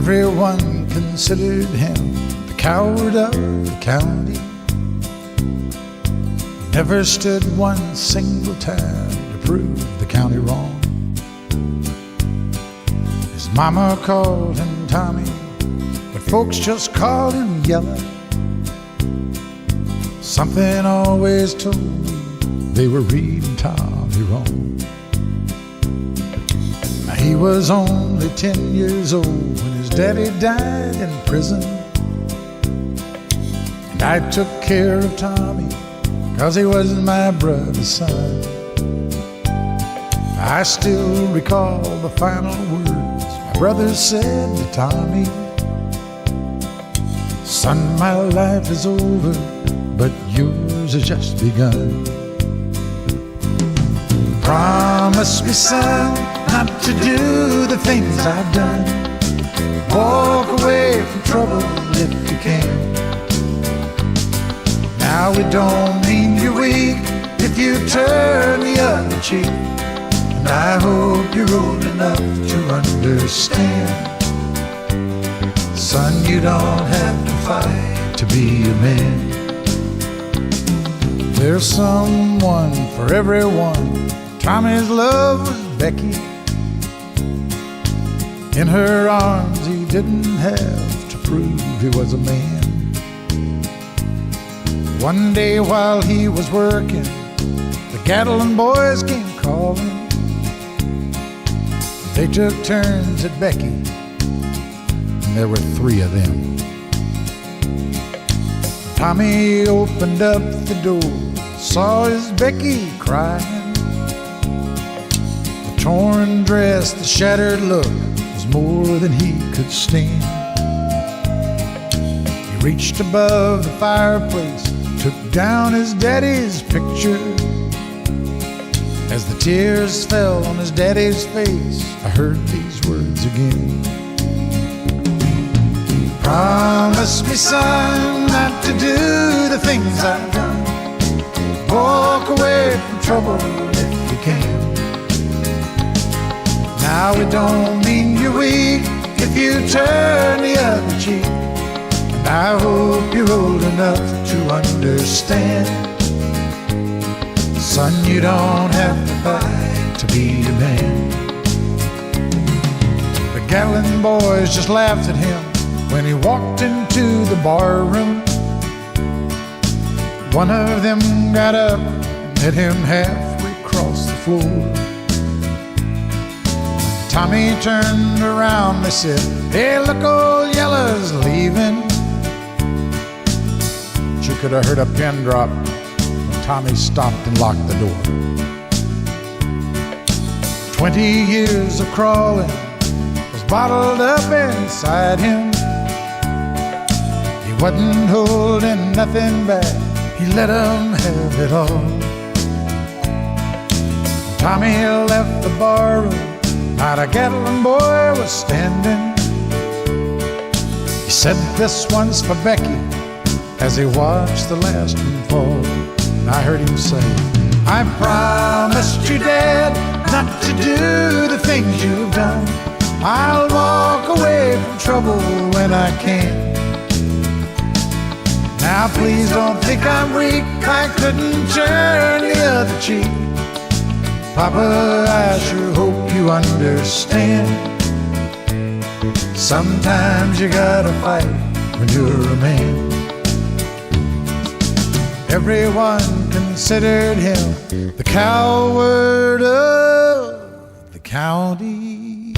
Everyone considered him the coward of the county. Never stood one single time to prove the county wrong. His mama called him Tommy, but folks just called him Yellow. Something always told me they were reading Tommy wrong. Now, he was only 10 years old when his daddy died in prison, and I took care of Tommy 'cause he was my brother's son. I still recall the final words my brother said to Tommy: "Son, my life is over, but yours has just begun. Promise me, son, not to do the things I've done. Walk away from trouble if you can. Now it don't mean you're weak if you turn the other cheek. And I hope you're old enough to understand. Son, you don't have to fight to be a man. There's someone for everyone." Tommy's love was Becky. In her arms he didn't have to prove he was a man. One day while he was working, the Gatlin boys came calling. They took turns at Becky, and there were 3 of them. Tommy opened up the door, saw his Becky crying. The torn dress, the shattered look was more than he could stand. He reached above the fireplace, took down his daddy's picture. As the tears fell on his daddy's face, I heard these words again: "Promise me, son, not to do the things I've done. Walk away from trouble if you can. Now it don't mean you're weak if you turn the other cheek. And I hope you're old enough to understand. Son, you don't have to fight to be a man." The Gatlin boys just laughed at him when he walked into the bar room. One of them got up and met him halfway across the floor. Tommy turned around, they said, "Hey, look, old Yellow's leaving." But you could have heard a pin drop when Tommy stopped and locked the door. 20 years of crawling was bottled up inside him. He wasn't holding nothing back, he let 'em have it all. Tommy left the barroom, not a Gatlin boy was standing. He said, "This one's for Becky," as he watched the last one fall. And I heard him say, "I promised you, Dad, not to do the things you've done. I'll walk away from trouble when I can. Now please don't think I'm weak, I couldn't turn the other cheek. Papa, I sure hope you understand. Sometimes you gotta fight when you're a man." Everyone considered him the coward of the county.